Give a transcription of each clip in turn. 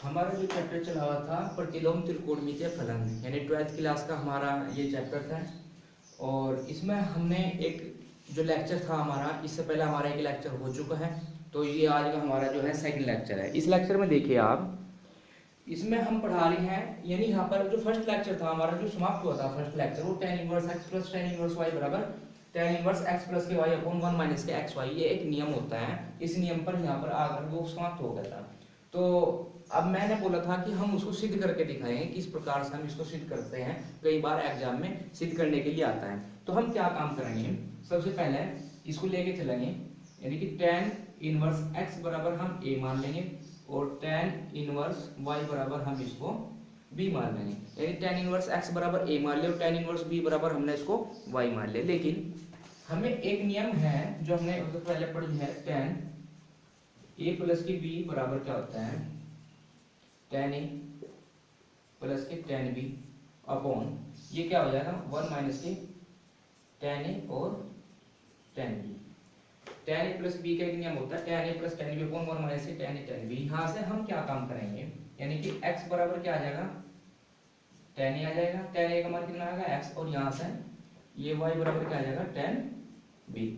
हमारा जो चैप्टर चला हुआ था प्रतिलोम त्रिकोणमितीय फलन, यानी 12th क्लास का हमारा ये चैप्टर था। और इसमें हमने एक जो लेक्चर था हमारा, इससे पहले हमारा एक लेक्चर हो चुका है, तो ये आज का हमारा जो है सेकंड लेक्चर है। इस लेक्चर में देखिए आप, इसमें हम पढ़ा रहे हैं, यानी यहाँ पर जो फर्स्ट लेक्चर था हमारा जो समाप्त हुआ था फर्स्ट लेक्चर, वो tan inverse x plus tan inverse y बराबर tan इनवर्स x प्लस के y अपॉन 1 माइनस के xy, ये एक नियम होता है। इस नियम पर यहाँ पर आकर वो समाप्त हो गया था। तो अब मैंने बोला था कि हम उसको सिद्ध करके दिखाएंगे, किस प्रकार से हम इसको सिद्ध करते हैं, कई बार एग्जाम में सिद्ध करने के लिए आता है। तो हम क्या काम करेंगे, सबसे पहले इसको लेके चलेंगे, यानी कि tan इनवर्स x बराबर हम a मान लेंगे और tan इनवर्स y बराबर हम इसको b मान लेंगे। यानी tan इनवर्स x बराबर a मान लिया और tan इनवर्स b बराबर हमने इसको y मान लिया। लेकिन हमें एक नियम है जो हमने पहले पढ़ी है, tan a प्लस की b बराबर क्या होता है, tan a प्लस के tan b अपॉन ये क्या हो जाएगा 1 माइनस के tan a और tan b। tan a plus b का एक नियम होता है tan a plus tan b upon 1 minus के tan a tan b। यहाँ से हम क्या काम करेंगे, यानी कि x बराबर क्या आ जाएगा, tan a आ जाएगा, tan a का मान कितना आएगा x, और यहाँ से ये y बराबर क्या आ जाएगा tan b।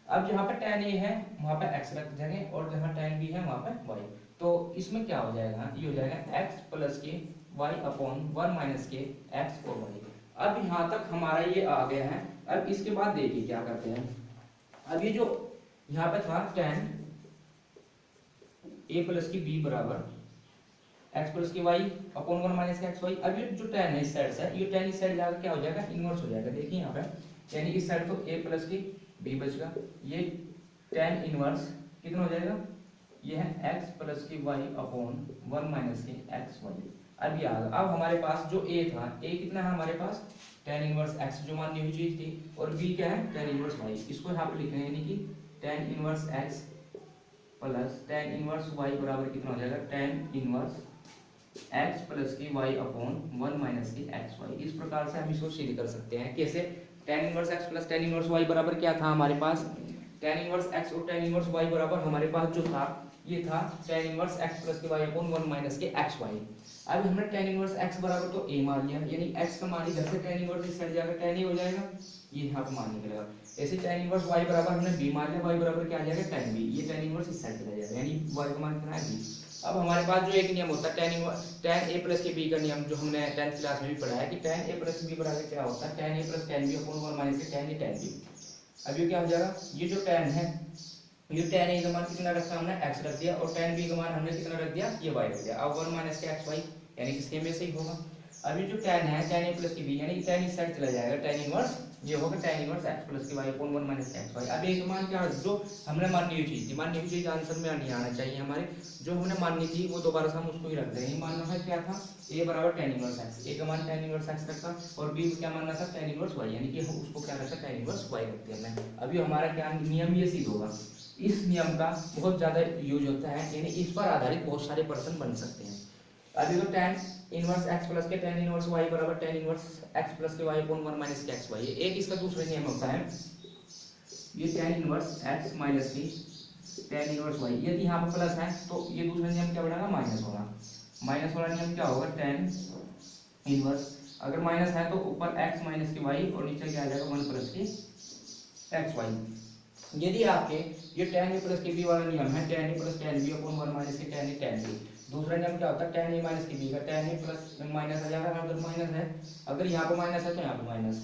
अब जहाँ पे tan a है वहाँ पे x रख देंगे और जहाँ tan b है वहाँ पे y। तो इसमें क्या हो जाएगा, ये हो जाएगा x प्लस के y अपॉन 1 माइनस के x और y। अब यहाँ तक हमारा ये आ गया है। अब इसके बाद देखिए क्या करते हैं, अब ये जो यहाँ पे था tan a प्लस की b बराबर x प्लस की y अपॉन 1 माइनस के xy। अब ये जो tan है इस साइड से, ये tan इस साइड जाकर क्या हो जाएगा, इनवर्स हो जाएगा। देखिए यहाँ पे, यानी इस साइड तो a प्लस की b बचेगा, ये tan इनवर्स कितना हो जाएगा, ये है x प्लस की y अपॉन 1 माइनस के xy। अब ये आ गया। अब हमारे पास जो a था, a कितना है हमारे पास tan इनवर्स x जो मानी हुई चीज थी, और b क्या है tan इनवर्स y। इसको यहाँ पे लिख रहे हैं, यानी कि tan inverse x plus tan inverse y बराबर कितना हो जाएगा, tan इनवर्स x प्लस की y अपॉन 1 माइनस की xy। इस प्रकार से हम इसको सिद्ध कर सकते हैं। कैसे, tan inverse x plus tan inverse y बराबर क्या था हमारे पास, tan इनवर्स x और tan इनवर्स y बराबर हमारे पास जो था ये था tan इनवर्स x प्लस के y अपॉन 1 माइनस के xy। अब हमने tan इनवर्स x बराबर तो a मान लिया, यानी x का मान इधर से tan इनवर्स इस साइड जाकर tan a हो जाएगा, ये यहाँ पे मान निकलेगा। ऐसे tan इनवर्स y बराबर हमने b मान लिया, y बराबर क्या आ जाएगा tan b, ये tan इनवर्स इस साइड चला जाएगा, यानी y का मान कितना है b। अब हमारे पास जो एक नियम होता है tan a प्लस के b का नियम, जो हमने 10th क्लास में भी पढ़ा है कि tan a प्लस b बराबर क्या होता है, tan a plus tan b upon 1 minus के tan a tan b। अब ये क्या हो जाएगा, ये जो tan है, ये tan a का मान कितना रखा हमने x रख दिया, और tan b का मान हमने कितना रख दिया, ये y रख दिया। अब 1 माइनस के xy, यानी कि सेम ऐसे ही होगा। अब ये जो tan है tan a प्लस की b, यानी tan इस साइड चला जाएगा, tan इनवर्स ये होगा tan इनवर्स x प्लस की y अपॉन 1 माइनस के xy। अब एक मान क्या, जो हमने माननी हुई चीज थी, माननी हुई चीज आंसर में नहीं आना चाहिए हमारे, जो हमने माननी थी वो दोबारा से हम उसको ही रख दें। ये मानना है क्या था, a बराबर tan इनवर्स x, a का मान tan इनवर्स x रखा, और b क्या मानना था tan इनवर्स y, यानी कि हम उसको क्या रखा, tan इनवर्स y रख दिया हमने। अभी हमारा क्या नियम ये सिद्ध होगा। इस नियम का बहुत ज्यादा यूज होता है, यानी इस पर आधारित बहुत सारे प्रश्न बन सकते हैं। अभी तो tan इनवर्स x प्लस के tan इनवर्स y बराबर tan इनवर्स x प्लस के y अपॉन 1 माइनस के xy। एक इसका दूसरा नियम होता है, ये tan इनवर्स x माइनस की tan इनवर्स y, यदि यहाँ पर प्लस है तो ये दूसरा नियम क्या बनेगा, माइनस होगा। माइनस वाला नियम क्या होगा, tan इनवर्स, अगर माइनस है तो ऊपर x माइनस की y और नीचे क्या आ जाएगा 1 प्लस की xy। यदि आपके ये tan a प्लस के b वाला नियम है, tan a plus tan b upon 1 minus के tan a tan b। दूसरा नियम क्या होता है, tan a माइनस के b का tan a प्लस माइनस आ जाएगा, अगर माइनस है, अगर यहाँ पे माइनस है तो यहाँ पे माइनस,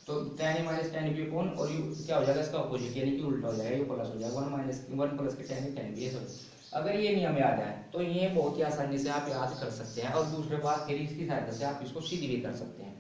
तो tan a minus tan b upon, और ये क्या हो जाएगा इसका अपोजिट, यानी कि उल्टा हो जाएगा, ये प्लस हो जाएगा 1 माइनस 1 प्लस के tan a tan b। ये सब अगर ये नियम याद है तो ये बहुत ही आसानी से आप याद कर सकते हैं, और दूसरे बात फिर इसकी सहायता से आप इसको सिद्ध भी कर सकते हैं।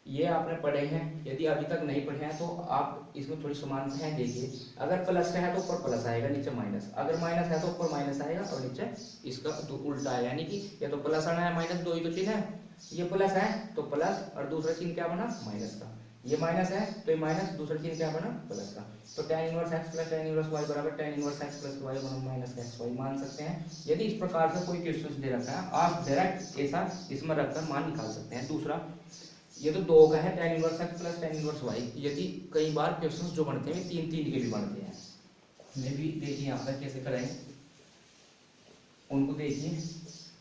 ये आपने पढ़े हैं, यदि अभी तक नहीं पढ़े हैं तो आप इसमें थोड़ी समानताएं देखिए। अगर प्लस का है तो ऊपर प्लस आएगा, नीचे माइनस, अगर माइनस है तो ऊपर माइनस आएगा और नीचे इसका उल्टा है, यानी कि या तो प्लस आना है माइनस, दो ही तो चिन्ह है, ये प्लस है तो प्लस, और दूसरा चिन्ह क्या बना, माइनस का। ये माइनस है तो ये माइनस, दूसरा चिन्ह क्या बना, प्लस का। तो tan inverse x plus tan inverse y बराबर tan inverse x plus y minus xy मान सकते हैं। यदि इस प्रकार से कोई क्वेश्चन दे रखा है, आप डायरेक्ट ऐसा इसमें रखकर मान निकाल सकते हैं। दूसरा, ये तो दो का है tan inverse x plus tan inverse y, यदि कई बार क्वेश्चंस जो बनते हैं 3-3 के भी बनते हैं। मैं भी देखिए यहाँ पर कैसे करेंगे, उनको देखिए।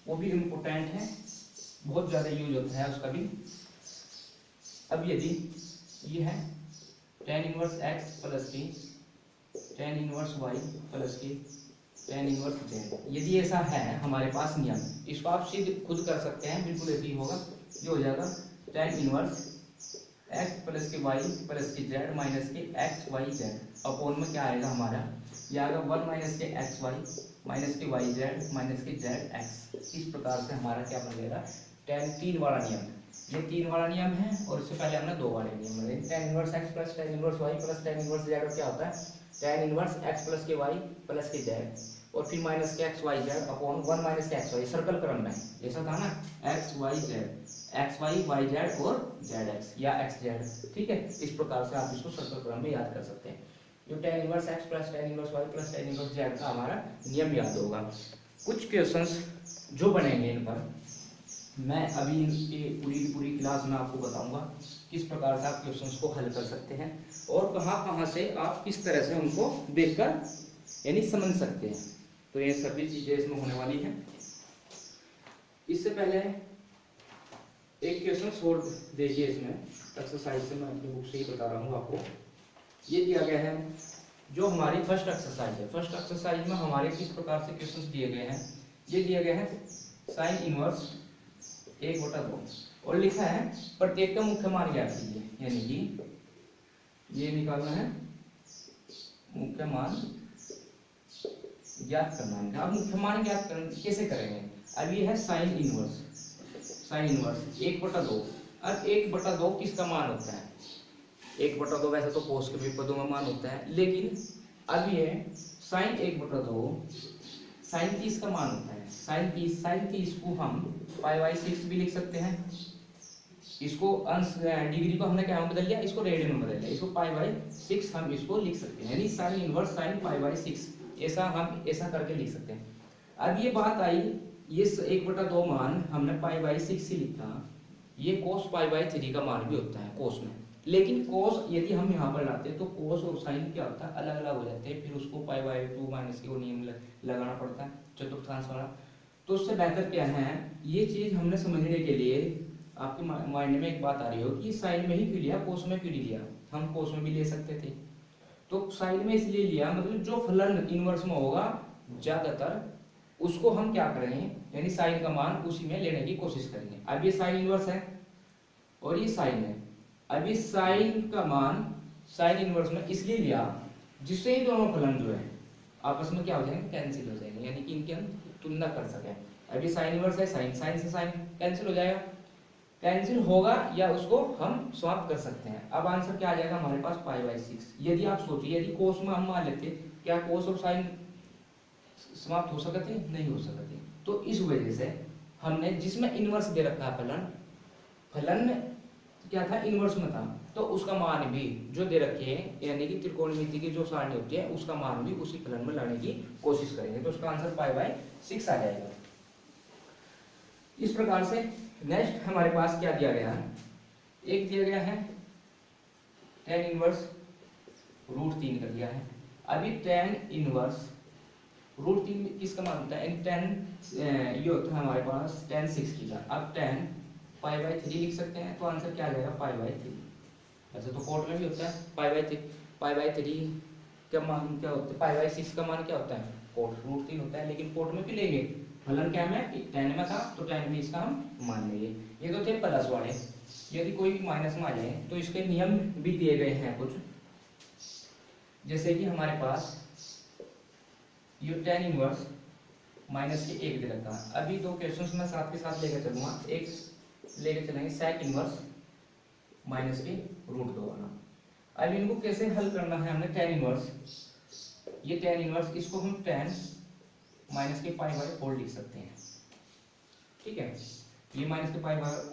वो भी इम्पोर्टेंट है, बहुत ज़्यादा यूज होता है उसका भी। अब यदि ये है tan इनवर्स x प्लस की tan इनवर्स y प्लस की tan इनवर्स z, यदि ऐसा है हमारे पास नियम, इसको आप सीधे खुद कर सकते हैं, बिल्कुल ऐसे ही होगा। ये हो जाएगा tan इनवर्स x प्लस की y प्लस की z माइनस की x y z अपॉन में क्या आएगा हमारा, ये आएगा 1 माइनस के एक्स वाई माइनस की वाई जेड माइनस की जेड एक्स। इस प्रकार से हमारा क्या बनेगा, tan 3 वाला नियम। ये 3 वाला नियम है और इससे पहले हमने 2 वाले नियम बनाए, tan inverse x plus tan inverse y plus tan inverse z क्या होता है, tan इनवर्स x प्लस के y प्लस के z और फिर माइनस के x y z upon 1 minus के एक्स वाई, सर्कल क्रम में जैसा था ना, x y z, x y y z और जेड एक्स या एक्स जेड, ठीक है। इस प्रकार से आप इसको सर्कल क्रम में याद कर सकते हैं। जो tan inverse x plus tan inverse y plus tan inverse z का हमारा नियम याद होगा। कुछ क्वेश्चंस जो बनेंगे इन पर मैं अभी इनकी पूरी क्लास में आपको बताऊंगा किस प्रकार से आप क्वेश्चंस को हल कर सकते हैं और कहाँ से आप किस तरह से उनको देखकर यानी समझ सकते हैं। तो ये सभी चीजें इसमें होने वाली हैं। इससे पहले एक क्वेश्चन सोल्व देखिए, इसमें एक्सरसाइज से मैं अपनी बुक से ही बता रहा हूँ आपको। ये दिया गया है जो हमारी फर्स्ट एक्सरसाइज है। फर्स्ट एक्सरसाइज में हमारे किस प्रकार से क्वेश्चंस दिए गए हैं, ये दिया गया है साइन इनवर्स 1/2 और लिखा है प्रत्येक का मुख्य मान ज्ञात कीजिए, यानी कि ये निकालना है मुख्य मान ज्ञात करना है। अब मुख्य मान ज्ञात कैसे करेंगे, अब ये है साइन इनवर्स 1/2। अब 1/2 किसका मान होता है, 1/2 वैसे तो कोस के भी पदों में मान होता है, लेकिन अब ये साइन 1/2 साइन 30 का मान होता है। साइन 30 को हम π/6 भी लिख सकते हैं। इसको अंश डिग्री को हमने क्या में बदल लिया, इसको रेडियन में बदल लिया, इसको π/6 हम इसको लिख सकते हैं, यानी साइन इनवर्स साइन π/6 ऐसा हम ऐसा करके लिख सकते हैं। अब ये बात आई, ये 1/2 मान हमने π/6 से लिखा, ये cos π/3 का मान भी होता है कोस में, लेकिन कोस यदि हम यहाँ पर लाते हैं तो कोस और साइन क्या होता है, अलग अलग हो जाते हैं, फिर उसको π/2 माइनस के वो नियम लगाना पड़ता है चतुर्थांश वाला। तो उससे बेहतर क्या है, ये चीज हमने समझने के लिए आपके माइंड में एक बात आ रही हो कि साइन में ही क्यों लिया, कोस में क्यों नहीं लिया, हम कोस में भी ले सकते थे। तो साइन में इसलिए लिया, मतलब जो फलन इनवर्स में होगा ज्यादातर उसको हम क्या करेंगे, यानी साइन का मान उसी में लेने की कोशिश करेंगे। अब ये साइन इनवर्स है और ये साइन है, अब ये साइन का मान साइन इनवर्स में इसलिए लिया जिससे ही दोनों फलन जो है आपस में क्या हो जाएंगे, कैंसिल हो जाएंगे, यानी कि इनकी हम तुलना कर सकें। अब ये साइन इनवर्स है, साइन से साइन कैंसिल हो जाएगा, कैंसिल होगा या उसको हम स्वैप कर सकते हैं। अब आंसर क्या आ जाएगा हमारे पास π/6। यदि आप सोचिए, यदि कोस में हम मान लेते, क्या कोस और साइन समाप्त हो सकते, नहीं हो सकते। तो इस वजह से हमने जिसमें इनवर्स दे रखा है फलन क्या था, इनवर्स में था, तो उसका मान भी जो दे रखे हैं, यानी कि त्रिकोणमिति की जो सारणी होती है उसका मान भी उसी फलन में लाने की कोशिश करेंगे, तो उसका आंसर π/6 आ जाएगा। इस प्रकार से नेक्स्ट हमारे पास क्या दिया गया है, एक दिया गया है tan इनवर्स √3 कर दिया है। अभी tan इनवर्स √3 किसका मान होता है, tan ये होता है हमारे पास tan 60 का। अब tan π/3 लिख सकते हैं, तो आंसर क्या आ जाएगा π/3। वैसे तो कोट में भी होता है π/3 का मान क्या होता है, π/6 का मान क्या होता है, कोट √3 होता है, लेकिन कोट में क्यों लेंगे, फलन क्या में tan में था तो tan में इसका हम मान लेंगे। ये तो थे प्लस वाले, यदि कोई भी माइनस में आ जाए तो इसके नियम भी दिए गए हैं कुछ, जैसे कि हमारे पास ये tan इनवर्स -1 दे रखा है। अभी 2 क्वेश्चंस मैं साथ के साथ लेकर चलूंगा, एक लेकर चलेंगे sec इनवर्स -√2 वाला। अब इनको कैसे हल करना है, हमने tan इनवर्स, ये tan इनवर्स इसको हम tan -π/4 लिख सकते हैं, ठीक है, ये -π/,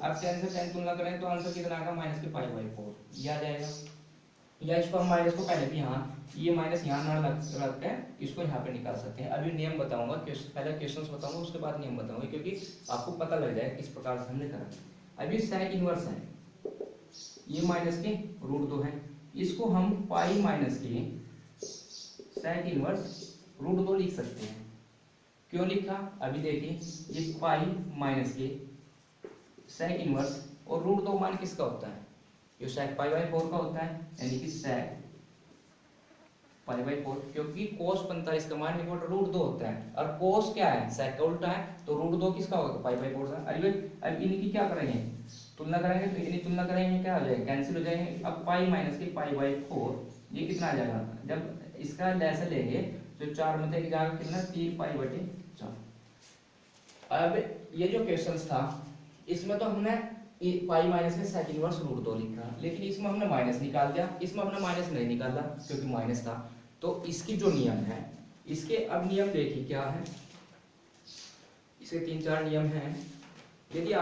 अब tan से tan तुलना करें तो आंसर कितना आएगा, -π/4 ये आ जाएगा। या इसको हम माइनस को पहले भी यहाँ ये माइनस यहाँ ना रखते हैं, इसको यहाँ पे निकाल सकते हैं। अभी नियम बताऊंगा, पहले क्वेश्चंस बताऊंगा उसके बाद नियम बताऊंगा, क्योंकि आपको पता लग जाए किस प्रकार से हमने करा। अभी sec इनवर्स है, ये -√2 है, इसको हम पाई माइनस के sec इनवर्स √2 लिख सकते हैं, क्यों लिखा अभी देखिए, ये पाई माइनस के सेक इनवर्स, और रूट 2 मान किसका होता है, जो सेक पाई बाई 4 का होता है, यानी कि सेक पाई बाई 4, क्योंकि कोस 45 का मान इक्वल टू रूट 2 होता है, और कोस क्या है, सेक का उल्टा है, तो रूट 2 किसका होगा, पाई बाई 4 का। अब इनकी क्या करेंगे, तुलना करेंगे, तो इनकी तुलना करेंगे, क्या हो जाएगा, कैंसिल हो जाएंगे। अब पाई माइनस के पाई बाई 4, ये कितना आ जाएगा, जब इसका लेसन लेंगे तो 4 में एक जाएगा कितना, 3 पाई बटे 4। अब ये जो क्वेश्चन था, इसमें तो हमने पाई माइनस के सेक इनवर्स रूट 2 लिखा, लेकिन इसमें हमने माइनस निकाल दिया, इसमें हमने माइनस नहीं निकाला क्योंकि माइनस था। तो इसकी जो नियम है, इसके अब नियम देखिए क्या है, इसके 3-4 नियम हैं। यदि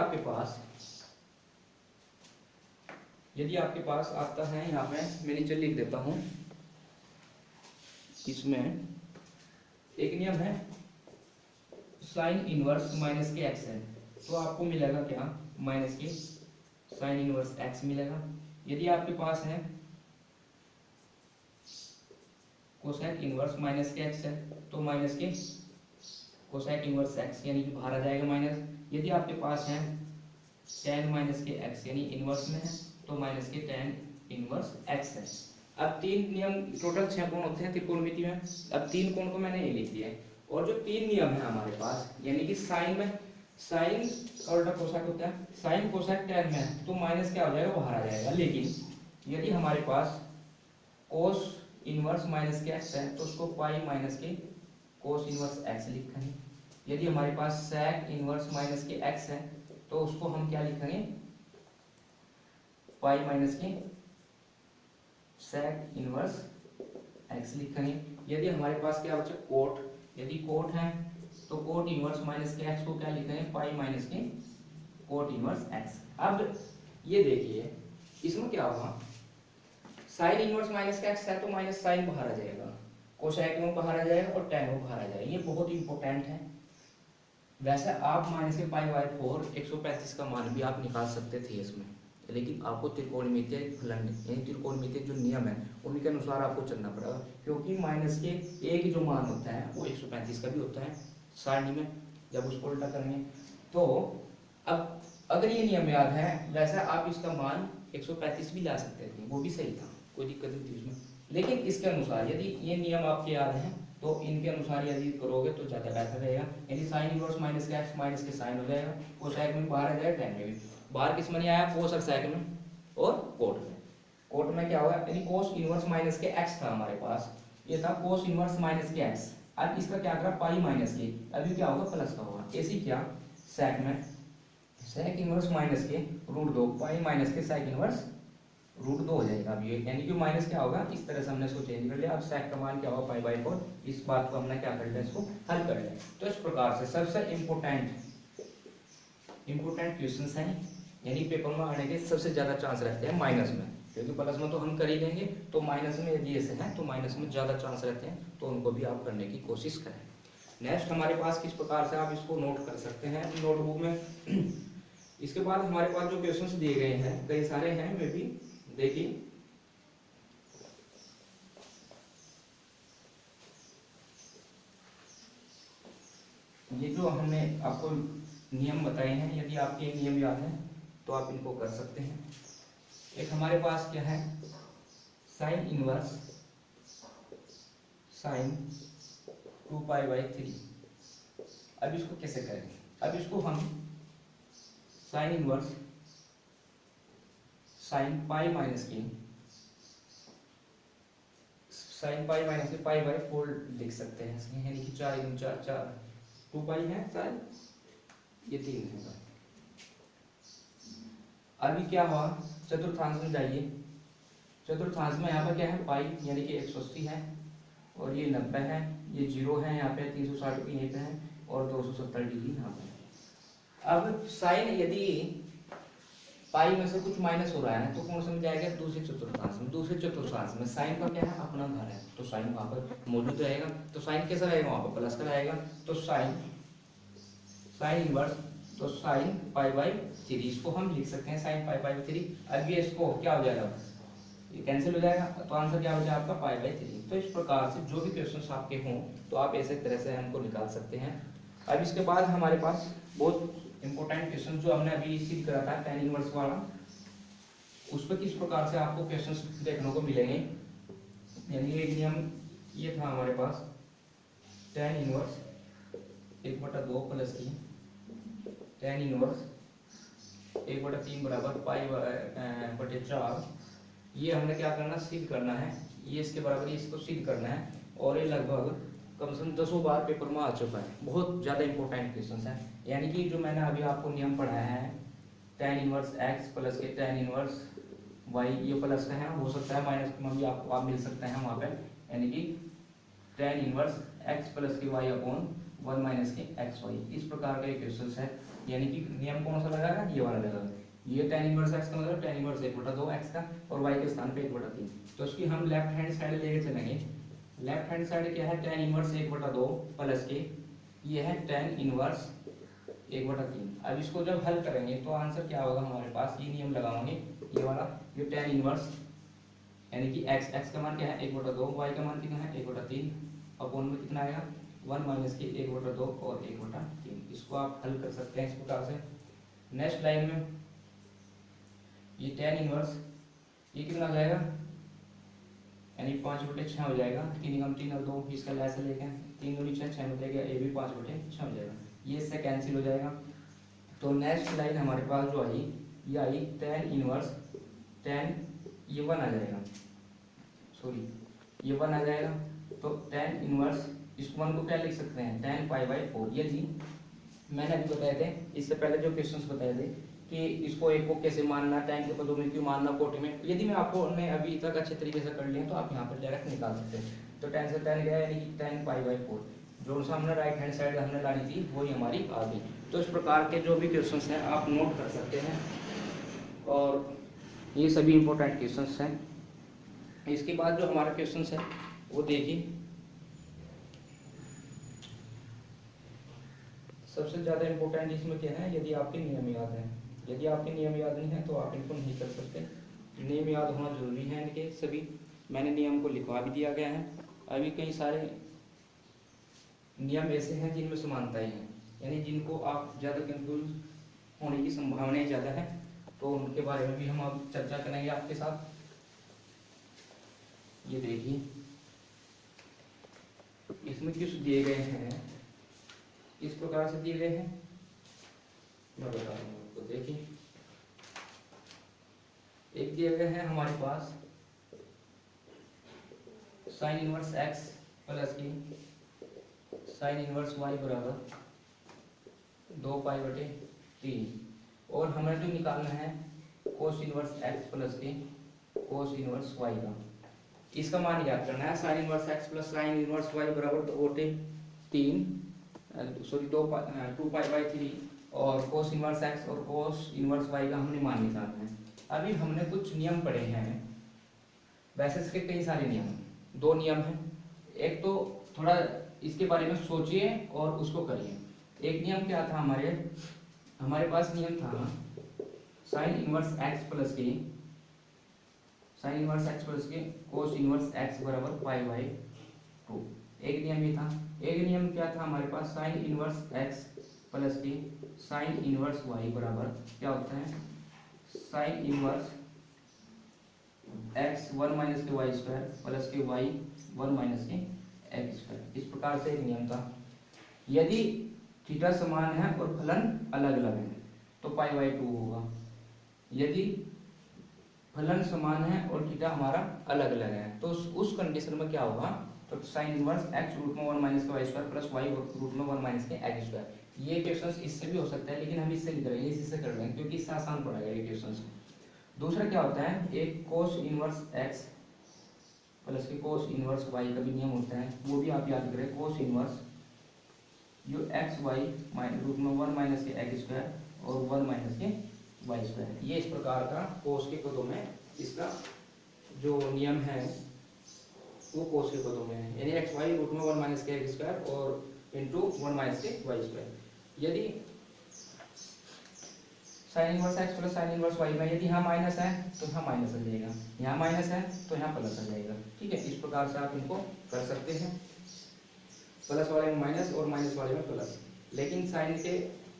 आपके पास आता है, यहाँ पे मैं नीचे लिख देता हूँ, इसमें एक नियम है साइन इनवर्स माइनस के एक्स है, तो आपको मिलेगा क्या, माइनस के साइन इनवर्स एक्स मिलेगा। यदि आपके पास है कोसेक इनवर्स माइनस के एक्स है, तो माइनस के कोसेक इनवर्स एक्स, यानी कि बाहर आ जाएगा माइनस। यदि आपके पास है tan माइनस के एक्स, यानी इनवर्स में है, तो माइनस के tan इनवर्स एक्स है। अब 3 नियम, टोटल 6 कोण होते हैं त्रिकोणमिति में, अब 3 कोण को मैंने ये लिख दिया है। और जो 3 नियम है हमारे पास, यानी कि साइन में साइन का उल्टा कोसेक होता है, साइन कोसेक tan में है, तो माइनस क्या हो जाएगा, बाहर आ जाएगा। लेकिन यदि हमारे पास कोस इनवर्स माइनस के एक्स है, तो उसको पाई माइनस के कोस इनवर्स एक्स लिखेंगे। यदि हमारे पास सेक इनवर्स माइनस के एक्स है, तो उसको हम क्या लिखेंगे, पाई माइनस के सेक इनवर्स एक्स लिखेंगे। यदि हमारे पास क्या बचा, कोट, यदि कोट है तो कोट इनवर्स माइनस के एक्स को क्या लिखेंगे, पाई माइनस के कोट इनवर्स एक्स। अब ये देखिए, इसमें क्या होगा, साइन इनवर्स माइनस का एक्स है, तो माइनस साइन बाहर आ जाएगा, कोसेक में बाहर आ जाएगा, और tan में बाहर आ जाएगा। ये बहुत इंपॉर्टेंट है। वैसे आप माइनस के पाई बाई 4 135 का मान भी आप निकाल सकते थे इसमें, लेकिन आपको त्रिकोणमितीय फलन, यानी त्रिकोणमितीय जो नियम है उनके अनुसार आपको चलना पड़ेगा, क्योंकि माइनस के एक जो मान होता है वो 135 का भी होता है सारणी में, जब उसको उल्टा करेंगे। तो अब अगर ये नियम याद है, वैसे आप इसका मान 135 भी ला सकते थे, वो भी सही था, कोई दिक्कत नहीं थी उसमें। लेकिन इसके अनुसार यदि ये नियम आपके याद हैं, तो इनके अनुसार यदि करोगे तो ज़्यादा बेहतर रहेगा। यदि साइन इनवर्स माइनस का एक्स माइनस के साइन हो जाएगा, कोसेक में बाहर आ जाएगा, tan में भी बाहर, किस में नहीं आया, कोस और सेक में, और कोट में। कोट में क्या होगा, यदि कोस इनवर्स माइनस के एक्स था हमारे पास, ये था कोस इनवर्स माइनस के एक्स, अब इसका क्या करा, पाई माइनस के, अभी क्या होगा, प्लस का होगा। ऐसी क्या, सेक में सेक इनवर्स माइनस के रूट 2, पाई माइनस के सेक इनवर्स रूट 2 हो जाएगा। अब ये यानी कि माइनस क्या होगा, इस तरह से हमने इसको चेंज कर लिया। अब सेक का मान क्या होगा, पाई बाई 4, इस बात को हमने क्या कर लिया, इसको हल कर लिया। तो इस प्रकार से सबसे इम्पोर्टेंट क्वेश्चंस हैं, यानी पेपर में आने के सबसे ज़्यादा चांस रहते हैं माइनस में, क्योंकि प्लस में तो हम कर ही लेंगे, तो माइनस में यदि ऐसे हैं तो माइनस में ज़्यादा चांस रहते हैं, तो उनको भी आप करने की कोशिश करें। नेक्स्ट हमारे पास किस प्रकार से आप इसको नोट कर सकते हैं नोटबुक में। इसके बाद हमारे पास जो क्वेश्चंस दिए गए हैं कई सारे हैं, वे भी देखिए। ये जो हमने आपको नियम बताए हैं, यदि आपके ये नियम याद हैं तो आप इनको कर सकते हैं। एक हमारे पास क्या है, sine inverse sine 2 pi by 3। अब इसको कैसे करेंगे, अब इसको हम sine inverse sine pi minus के पाई बाई 4 लिख सकते हैं इसमें, यानी कि 4 × 4 4, 2 पाई है शायद, ये 3 है। अभी क्या हुआ, चतुर्थांश में जाइए, चतुर्थांश में यहाँ पर क्या है, पाई यानी कि 180 है, और ये 90 है, ये 0 है, यहाँ पे 360 की यहीं पे है, और 270 डिग्री यहाँ पे। अब साइन यदि पाई में से कुछ माइनस हो रहा है तो कौन समझ जाएगा, दूसरे चतुर्थांश में। दूसरे चतुर्थांश में साइन का क्या है, अपना घर है, तो साइन वहाँ पर मौजूद रहेगा, तो साइन कैसा रहेगा, वहाँ पर प्लस का रहेगा, तो साइन इनवर्स, तो साइन पाई बाई 3, इसको हम लिख सकते हैं साइन पाई बाई 3। अब ये इसको क्या हो जाएगा, ये कैंसिल हो जाएगा, तो आंसर क्या हो जाएगा आपका पाई बाई 3। तो इस प्रकार से जो भी क्वेश्चन आपके हों तो आप ऐसे तरह से हमको निकाल सकते हैं। अब इसके बाद हमारे पास बहुत इंपॉर्टेंट क्वेश्चन जो हमने अभी सीख करा था tan इनवर्स वाला, उस पर किस प्रकार से आपको क्वेश्चंस देखने को मिलेंगे। यानी एक नियम ये था हमारे पास tan इनवर्स 1/2 प्लस की tan इनवर्स 1/3 बराबर पाई बटे 4। ये हमने क्या करना, सिद्ध करना है, ये इसके बराबर इसको सिद्ध करना है। और ये लगभग कम से कम 10 बार पेपर में आ चुका है, बहुत ज़्यादा इंपॉर्टेंट क्वेश्चन है। यानी कि जो मैंने अभी आपको नियम पढ़ाया है tan इनवर्स x प्लस के tan इनवर्स y, ये प्लस का है, हो सकता है माइनस में भी आपको आप मिल सकते हैं वहाँ पे। यानी कि tan इनवर्स x प्लस के y अपॉन 1 माइनस के एक्स वाई, इस प्रकार का एक क्वेश्चन है। यानी कि नियम कौन सा लगाएगा, ये वाला लगाएगा। ये tan इनवर्स x का मतलब tan इनवर्स 1/2 x का और y के स्थान पे 1/3। तो इसकी हम लेफ्ट हैंड साइड लेके चलेंगे। लेफ्ट हैंड साइड क्या है, tan इनवर्स 1/2 प्लस के ये है tan इनवर्स 1/3। अब इसको जब हल करेंगे तो आंसर क्या होगा हमारे पास, ये नियम लगाओगे ये वाला, ये tan इनवर्स यानी कि x का मान क्या है 1/2, y का मान कितना है 1/3, अपॉन में कितना आएगा 1 माइनस के 1/2 और 1/3। इसको आप हल कर सकते हैं इस प्रकार से। नेक्स्ट लाइन में ये tan इनवर्स ये कितना हो जाएगा, यानी 5/6 हो जाएगा। 3 कम 3 और 2 इसका लैस लेके 3 दूनी 6, 6 में जाएगा, ये भी 5/6 हो जाएगा, ये इससे कैंसिल हो जाएगा। तो नेक्स्ट लाइन हमारे पास जो आई ये आई tan इनवर्स tan, ये 1 आ जाएगा, सॉरी ये 1 आ जाएगा। तो tan इनवर्स इस 1 को क्या लिख सकते हैं tan पाई बाई 4। ये जी मैंने अभी बताए थे, इससे पहले जो क्वेश्चंस बताए थे कि इसको एक को कैसे मानना, टाइम के पदों में क्यों मानना, कोटि में। यदि मैं आपको ने अभी तक अच्छे तरीके से कर लिया तो आप यहाँ पर डायरेक्ट निकाल सकते हैं। तो tan से tan गया यानी कि tan पाई बाई 4, जो सामने राइट हैंड साइड हमने लानी थी वही हमारी आ गई। तो इस प्रकार के जो भी क्वेश्चंस हैं आप नोट कर सकते हैं, और ये सभी इंपॉर्टेंट क्वेश्चंस हैं। इसके बाद जो हमारा क्वेश्चंस है वो देखिए, सबसे ज़्यादा इंपॉर्टेंट इसमें क्या है, यदि आपके नियम याद हैं। यदि आपके नियम याद नहीं है तो आप इनको नहीं कर सकते। नियम याद होना जरूरी है इनके सभी। मैंने नियम को लिखवा भी दिया गया है। अभी कई सारे नियम ऐसे हैं जिनमें समानताएं हैं, यानी जिनको आप ज़्यादा कंफ्यूज होने की संभावनाएं ज़्यादा है, तो उनके बारे में भी हम अब चर्चा करेंगे आपके साथ। ये देखिए इसमें किस दिए गए हैं, इस प्रकार से दिए गए हैं, मैं बता रहा हूँ आपको। देखिए एक दिए गए हैं हमारे पास साइन इनवर्स x प्लस की साइन इनवर्स y बराबर 2π/3, और हमें जो निकालना है कोस इनवर्स x प्लस के कोस इनवर्स y का, इसका मान याद करना है। Sine inverse x plus sine inverse y बराबर 2π/3 और कोस इनवर्स x और कोस इनवर्स y का हमने मान निकालना है। अभी हमने कुछ नियम पढ़े हैं, वैसे इसके कई सारे नियम, 2 नियम हैं। एक तो थोड़ा इसके बारे में सोचिए और उसको करिए। एक नियम क्या था हमारे पास नियम था साइन इनवर्स x प्लस के साइन इनवर्स x प्लस के कोस इनवर्स x बराबर π/2। एक नियम ये था। एक नियम क्या था हमारे पास, साइन इनवर्स x प्लस के साइन इनवर्स y बराबर क्या होता है, साइन इनवर्स x 1 माइनस के वाई स्क्वायर प्लस के y 1 माइनस के एक्स स्क्वायर। इस प्रकार से एक नियम था। यदि थीटा समान है और फलन अलग अलग है तो π/2 होगा। यदि फलन समान है और थीटा हमारा अलग अलग है तो उस कंडीशन में क्या होगा, तो साइन इनवर्स x रूट में 1 माइनस के y square plus y root में 1 माइनस के एक्स स्क्वायर। ये क्वेश्चन इससे भी हो सकता है, लेकिन हम इससे नहीं करेंगे, इसी कर लेंगे क्योंकि इससे आसान पड़ेगा ये क्वेश्चन। दूसरा क्या होता है, एक कोस इनवर्स x प्लस के कोस इनवर्स y का भी नियम होता है, वो भी आप याद करें। कोस इनवर्स जो एक्स वाई रूट में 1 माइनस के एक्स स्क्वायर और 1 माइनस के वाई स्क्वायर। ये इस प्रकार का कोस के पदों में इसका जो नियम है वो कोस के पदों में है, यानी एक्स वाई रूट में 1 माइनस के एक्स स्क्वायर और इंटू 1 माइनस के वाई स्क्वायर। यदि sine inverse x plus sine inverse y में यदि यहाँ माइनस है तो यहाँ माइनस आ जाएगा, यहाँ माइनस है तो यहाँ प्लस आ जाएगा। ठीक है, इस प्रकार से आप इनको कर सकते हैं, प्लस वाले में माइनस और माइनस वाले में प्लस। लेकिन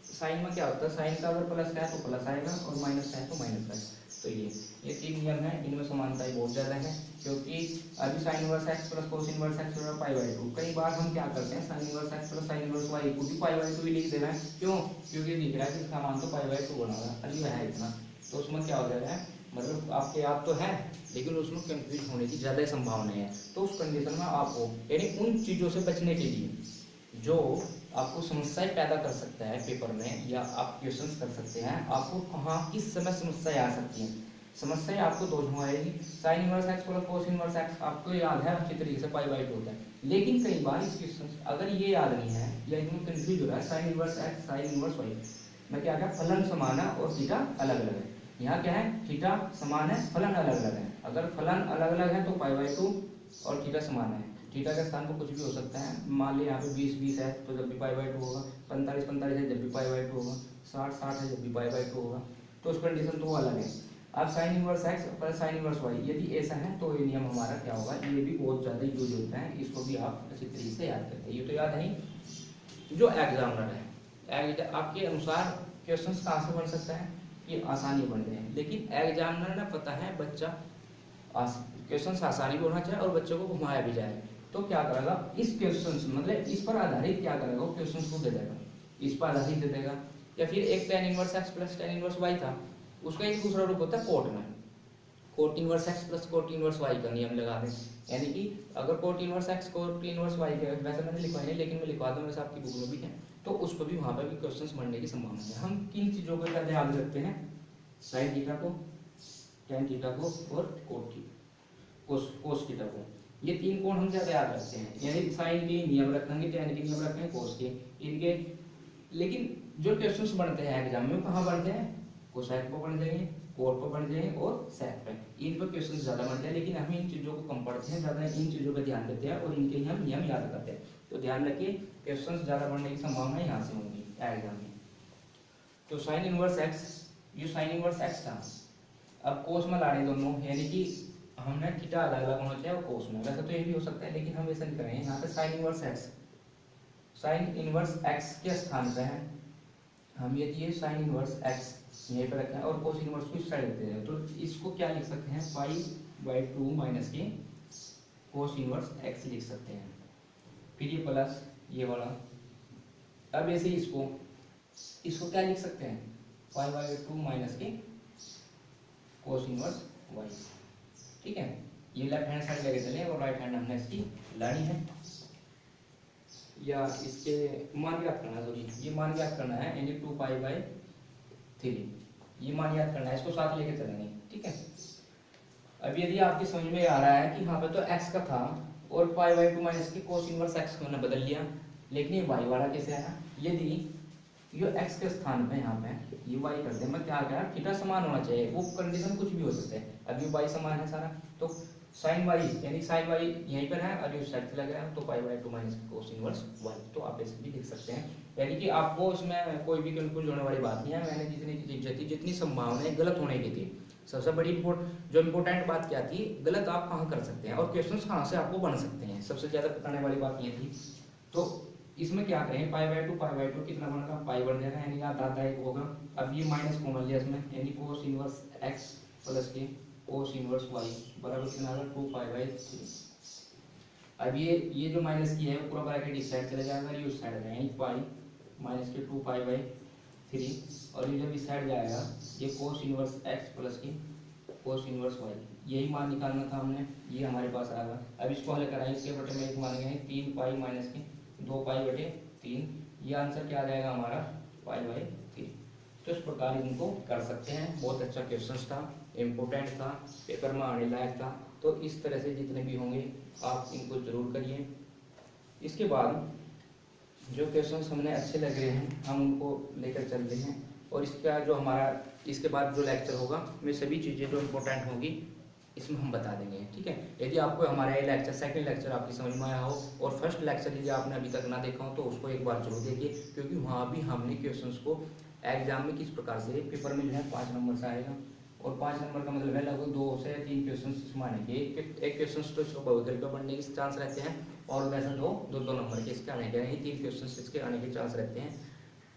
साइन में क्या होता है, साइन का अगर प्लस का है तो प्लस आएगा और माइनस का है तो माइनस आएगा। तो ये तीन नियम है, इनमें समानताएं बहुत ज़्यादा है, क्योंकि अभी sine inverse x plus cos inverse x plus pi by 2, कई बार हम क्या करते हैं sine inverse x plus sine inverse y को भी पाई बाई 2 ही लिख दे रहे हैं। क्यों? क्योंकि दिख रहा है कि इसका मान तो पाई बाई 2 बना हुआ है, अभी है इतना, तो उसमें क्या हो जाएगा, मतलब आपके याद तो है लेकिन उसमें कंफ्यूज होने की ज़्यादा संभावना है। तो उस कंडीशन में आपको यानी उन चीज़ों से बचने के लिए जो आपको समस्याएं पैदा कर सकता है पेपर में, या आप क्वेश्चंस कर सकते हैं, आपको कहाँ किस समय समस्याएं आ सकती हैं। समस्याएं आपको दोनों आएगी, sign inverse x plus cos inverse x आपको याद है अच्छी तरीके से पाई बाई 2 होता है, लेकिन कई बार इस क्वेश्चन अगर ये याद नहीं है या इनमें कंफ्यूज हो रहा है, sine inverse x sine inverse y में क्या क्या फलन समान है और थीटा अलग अलग है। यहाँ क्या है, थीटा समान है फलन अलग अलग है। अगर फलन अलग अलग है तो पाई बाई 2 और थीटा समान है। थीटा के स्थान पर कुछ भी हो सकता है, मान लिया यहाँ पे 20 है तो जब भी पाई बाई 2 होगा, 45 है जब भी पाई बाई 2 होगा, 60 है जब भी पाई बाई 2 होगा, तो उस कंडीशन तो वो अलग है। अब sine inverse x plus sine inverse y यदि ऐसा है तो ये नियम हमारा क्या होगा, ये भी बहुत ज़्यादा यूज होता है, इसको भी आप अच्छी तरीके से याद करते हैं। ये तो याद है ही, जो एग्जामिनर है आपके अनुसार क्वेश्चन कहाँ से बन सकता है, ये आसानी बन रहे हैं, लेकिन एग्जामिनर ने पता है बच्चा क्वेश्चन आसानी भी होना चाहिए और बच्चों को घुमाया भी जाए, तो क्या करेगा इस क्वेश्चन मतलब इस पर आधारित क्या करेगा, वो क्वेश्चन को दे देगा, इस पर आधारित दे देगा। या फिर एक tan inverse x plus tan inverse y था, उसका एक दूसरा रूप होता है कोट में, cot inverse x plus cot inverse y का नियम लगा दें। यानी कि अगर cot inverse x cot inverse y का, वैसे मैंने लिखवाया नहीं लेकिन मैं लिखवा दूँ, वैसे आपकी बुक में भी है, तो उस पर भी वहाँ पर भी क्वेश्चंस बनने की संभावना है। हम किन चीज़ों का ध्यान रखते हैं, साइन थीटा को, tan थीटा को और कोस थीटा को, ये तीन कोण हम ज़्यादा याद रखते हैं। यानी साइन के नियम रखेंगे, tan के नियम रखेंगे, कोस के इनके। लेकिन जो क्वेश्चंस बनते हैं एग्जाम में कहाँ बनते हैं, कोसेक पर बन जाएंगे, कोट पर बन जाएंगे और सेक पे, इन पर क्वेश्चन ज़्यादा बनते हैं। लेकिन हम इन चीज़ों को कम पढ़ते हैं, ज़्यादा इन चीज़ों पर ध्यान देते हैं और इनके ही हम नियम याद करते हैं। तो ध्यान रखिए क्वेश्चन ज़्यादा बढ़ने की संभावना यहाँ से होगी एग्जाम में। तो साइन इनवर्स एक्स, ये साइन इनवर्स एक्स था, अब कोस में लाने दोनों, यानी कि हमने थीटा अलग अलग होना चाहिए और कोस में, वैसे तो ये भी हो सकता है लेकिन हम ऐसा नहीं करेंगे। यहाँ पे sign inverse x, sine inverse x के स्थान पे है, हम ये दिए साइन इनवर्स एक्स यहीं पे रखें और कोस इनवर्स को इस साइड रखते हैं, तो इसको क्या लिख सकते हैं, पाई बाई 2 माइनस के कोस इनवर्स एक्स लिख सकते हैं। फिर ये प्लस ये वाला, अब ऐसे इसको क्या लिख सकते हैं, पाई बाई 2 माइनस के कोस इनवर्स वाई। ठीक है, ये लेफ्ट हैंड साइड लेके चले और राइट हैंड हमने इसकी लानी है, या इसके मान याद करना है, सॉरी ये मान याद करना है, यानी 2 पाई बाई 3 ये मान याद करना है, इसको साथ लेके चलेंगे। ठीक है, अब यदि आपकी समझ में आ रहा है कि यहाँ पे तो x का था और पाई बाई 2 माइनस की कोस इनवर्स x को मैंने बदल लिया, लेकिन ये y वाला कैसे आया, यदि ये x के स्थान पे यहाँ पे ये y कर दे, मैं क्या कहा थीटा समान होना चाहिए, वो कंडीशन कुछ भी हो सकता है। अब ये y समान है सारा, तो साइन y यानी साइन y यहीं पर है और ये साइड पे लग रहा है, तो पाई by 2 minus cos inverse y, तो आप ऐसे भी लिख सकते हैं। यानी कि आपको इसमें कोई भी कंफ्यूज होने वाली बात नहीं है। मैंने जितनी संभावनाएं गलत होने की थी, सबसे बड़ी जो इम्पोर्टेंट बात क्या थी, गलत आप कहाँ कर सकते हैं और क्वेश्चंस कहाँ से आपको बन सकते हैं, सबसे ज़्यादा बताने वाली बात ये थी। तो इसमें क्या करें, पाई बाई 2 कितना बनेगा, पाई बन जाएगा, यानी आधा एक होगा। अब ये माइनस कॉमन लिया इसमें, यानी कोस इनवर्स एक्स प्लस के कोस इनवर्स वाई बराबर कितना आएगा, 2 पाई बाई 3। अब ये जो माइनस की है पूरा ब्रैकेट इस साइड चला जाएगा, ये उस साइड जाएगा, यानी पाई माइनस के 2 पाई बाई 3, और ये जब इस साइड जाएगा ये कोस इनवर्स एक्स प्लस की कोस इनवर्स वाई, यही मान निकालना था हमने, ये हमारे पास आएगा। अब इसको हल कराएं, इसके बटे में एक मानेंगे 3 पाई माइनस के 2 पाई बटे 3, ये आंसर क्या आ जाएगा हमारा, पाई बाई 3। तो इस प्रकार इनको कर सकते हैं, बहुत अच्छा क्वेश्चन था, इम्पोर्टेंट था, पेपर में आने लायक था। तो इस तरह से जितने भी होंगे आप इनको जरूर करिए। इसके बाद जो क्वेश्चंस हमने अच्छे लग रहे हैं हम उनको लेकर चल रहे हैं, और इसका जो हमारा इसके बाद जो लेक्चर होगा वे सभी चीज़ें जो इम्पोर्टेंट होंगी इसमें हम बता देंगे। ठीक है, यदि आपको हमारा ये लेक्चर सेकंड लेक्चर आपकी समझ में आया हो और फर्स्ट लेक्चर यदि आपने अभी तक ना देखा हो तो उसको एक बार जरूर देखिए, क्योंकि वहाँ भी हमने क्वेश्चंस को एग्जाम में किस प्रकार से पेपर में जो है 5 नंबर से आएगा, और 5 नंबर का मतलब है लगभग 2 से 3 क्वेश्चन इसमें आने के, एक क्वेश्चन तो इसको बहुविकल्प पे बनने के चांस रहते हैं, और वैसे दो नंबर के इसके आने के, यानी 3 क्वेश्चन इसके आने के चांस रहते हैं।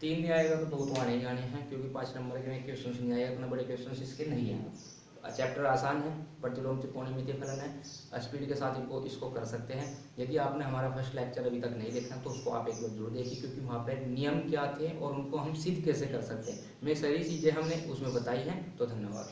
3 नहीं आएगा तो 2 तो आने ही आने हैं, क्योंकि 5 नंबर के क्वेश्चन नहीं आएगा, इतना बड़े क्वेश्चन इसके नहीं आएगा। चैप्टर आसान है, प्रतिलोम त्रिकोणमितीय फलन है, स्पीड के साथ इसको कर सकते हैं। यदि आपने हमारा फर्स्ट लेक्चर अभी तक नहीं देखा तो उसको आप एक बार जरूर देखिए, क्योंकि वहाँ पर नियम क्या थे और उनको हम सिद्ध कैसे कर सकते हैं, मैं सारी चीज़ें हमने उसमें बताई हैं। तो धन्यवाद।